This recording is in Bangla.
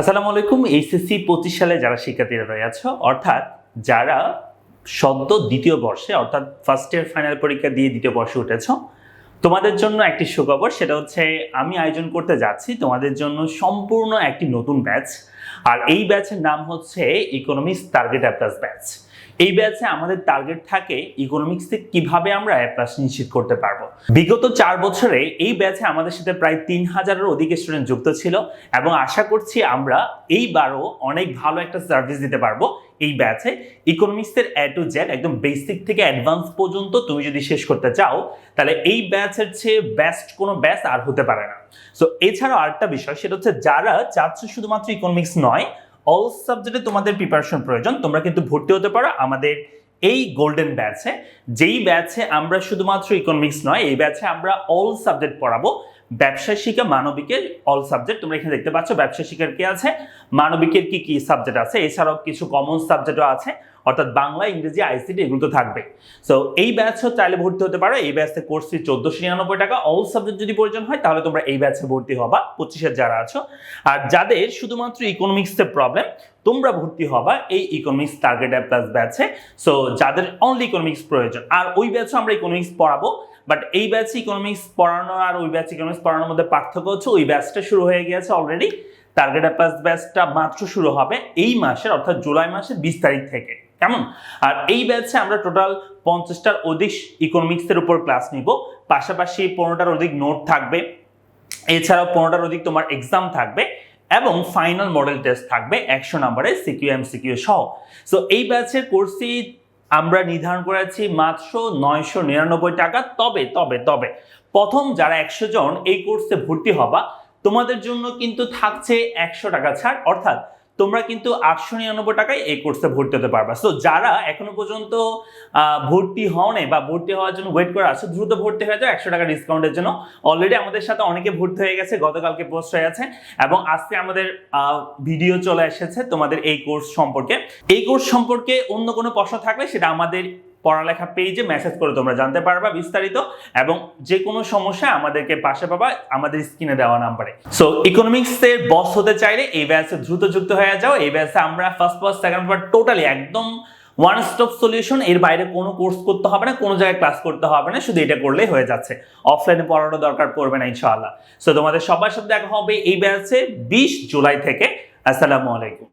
আসসালামু আলাইকুম। এইচএসসি 25 সালে যারা শিক্ষার্থীরা রয়েছে অর্থাৎ যারা সদ্য দ্বিতীয় বর্ষে অর্থাৎ ফার্স্ট ইয়ার ফাইনাল পরীক্ষা দিয়ে দ্বিতীয় বর্ষে উঠেছ, তোমাদের জন্য একটি সুখবর। সেটা হচ্ছে আমি আয়োজন করতে যাচ্ছি তোমাদের জন্য সম্পূর্ণ একটি নতুন ব্যাচ। আর এই ব্যাচের নাম হচ্ছে ইকোনমিক্স টার্গেট এ প্লাস ব্যাচ। এই ব্যাচে আমাদের টার্গেট থাকে ইকোনমিক্সে কিভাবে আমরা এ প্লাস নিশ্চিত করতে পারবো। বিগত 4 বছরে এই ব্যাচে আমাদের সাথে প্রায় 3000-এর অধিক স্টুডেন্ট যুক্ত ছিল এবং আশা করছি আমরা এইবারও অনেক ভালো একটা সার্ভিস দিতে পারবো। এই ব্যাচে ইকোনমিক্সের এ টু জেড একদম বেসিক থেকে অ্যাডভান্স পর্যন্ত তুমি যদি শেষ করতে চাও তাহলে এই ব্যাচের চেয়ে বেস্ট কোনো ব্যাচ আর হতে পারে না। সো এছাড়াও আরেকটা বিষয়, সেটা হচ্ছে যারা চাচ্ছ শুধুমাত্র ইকোনমিক্স নয়, অল সাবজেক্টে তোমাদের প্রিপারেশন প্রয়োজন, তোমরা কিন্তু ভর্তি হতে পারো আমাদের এই গোল্ডেন ব্যাচে। যেই ব্যাচে আমরা শুধুমাত্র ইকোনমিক্স নয়, এই ব্যাচে আমরা অল সাবজেক্ট পড়াবো। ব্যবসা শিক্ষা, মানবিকের অল সাবজেক্ট তোমরা এখানে দেখতে পাচ্ছ। ব্যবসা শিক্ষার কি আছে, মানবিকের কি কি সাবজেক্ট আছে, এছাড়াও কিছু কমন সাবজেক্টও আছে, অর্থাৎ বাংলা, ইংরেজি, আইসিটি এগুলো তো থাকবে। সো এই ব্যাচও চাইলে ভর্তি হতে পারো। এই ব্যাচে কোর্স ফি 1499 টাকা। অল সাবজেক্ট যদি প্রয়োজন হয় তাহলে তোমরা এই ব্যাচে ভর্তি হবা 25-এর যারা আছো। আর যাদের শুধুমাত্র ইকোনমিক্সের প্রবলেম, তোমরা ভর্তি হবা এই ইকোনমিক্স টার্গেট এ প্লাস ব্যাচে। সো যাদের অনলি ইকোনমিক্স প্রয়োজন, আর ওই ব্যাচে আমরা ইকোনমিক্স পড়াবো। বাট এই ব্যাচে ইকোনমিক্স পড়ানো আর ওই ব্যাচে ইকোনমিক্স পড়ানোর মধ্যে পার্থক্য হচ্ছে ওই ব্যাচটা শুরু হয়ে গিয়েছে অলরেডি। টার্গেট এ প্লাস ব্যাচটা মাত্র শুরু হবে এই মাসের অর্থাৎ জুলাই মাসের 20 তারিখ থেকে। কেমন? আর এই ব্যাচে আমরা টোটাল 50টার অধিক ইকোনমিক্সের উপর ক্লাস নিব, পাশাপাশি 15টার অধিক নোট থাকবে, এছাড়াও 15টার অধিক তোমার এক্সাম থাকবে এবং ফাইনাল মডেল টেস্ট থাকবে 100 নম্বরের সিকিউ এমসিকিউ সহ। সো এই ব্যাচের কোর্স ফি আমরা নির্ধারণ করেছি মাত্র 999 টাকা। তবে তবে তবে প্রথম যারা 100 জন এই কোর্সে ভর্তি হবা তোমাদের জন্য কিন্তু থাকছে 100 টাকা ছাড়, অর্থাৎ তোমরা কিন্তু 899 টাকায় এই কোর্সে ভর্তি হতে পারবা। সো যারা এখনো পর্যন্ত ভর্তি হও নাই বা ভর্তি হওয়ার জন্য ওয়েট করে আছো, দ্রুত ভর্তি হয়ে যাও 100 টাকা ডিসকাউন্টের জন্য। অলরেডি আমাদের সাথে অনেকে ভর্তি হয়ে গেছে, গতকালকে পোস্ট হয়ে আছে এবং আজকে আমাদের ভিডিও চলে এসেছে তোমাদের এই কোর্স সম্পর্কে। এই কোর্স সম্পর্কে অন্য কোনো প্রশ্ন থাকলে সেটা আমাদের পড়ালেখা পেজে মেসেজ করে তোমরা জানতে পারবা বিস্তারিত, এবং যে কোনো সমস্যা আমাদেরকে পাশে পাবা আমাদের স্ক্রিনে দেওয়া নাম্বারে। সো ইকোনমিক্সের বস হতে চাইলে এই ব্যাচে দ্রুত যুক্ত হয়ে যাও। এই ব্যাচে আমরা first part, second part totally একদম ওয়ান স্টপ সলিউশন। এর বাইরে কোনো কোর্স করতে হবে না, কোনো জায়গায় ক্লাস করতে হবে না, শুধু এটা করলেই হয়ে যাচ্ছে। অফলাইনে পড়ানোর দরকার পড়বে না ইনশাআল্লাহ। সো তোমাদের সবার সাথে দেখা হবে এই ব্যাচে 20 জুলাই থেকে। আসসালামু আলাইকুম।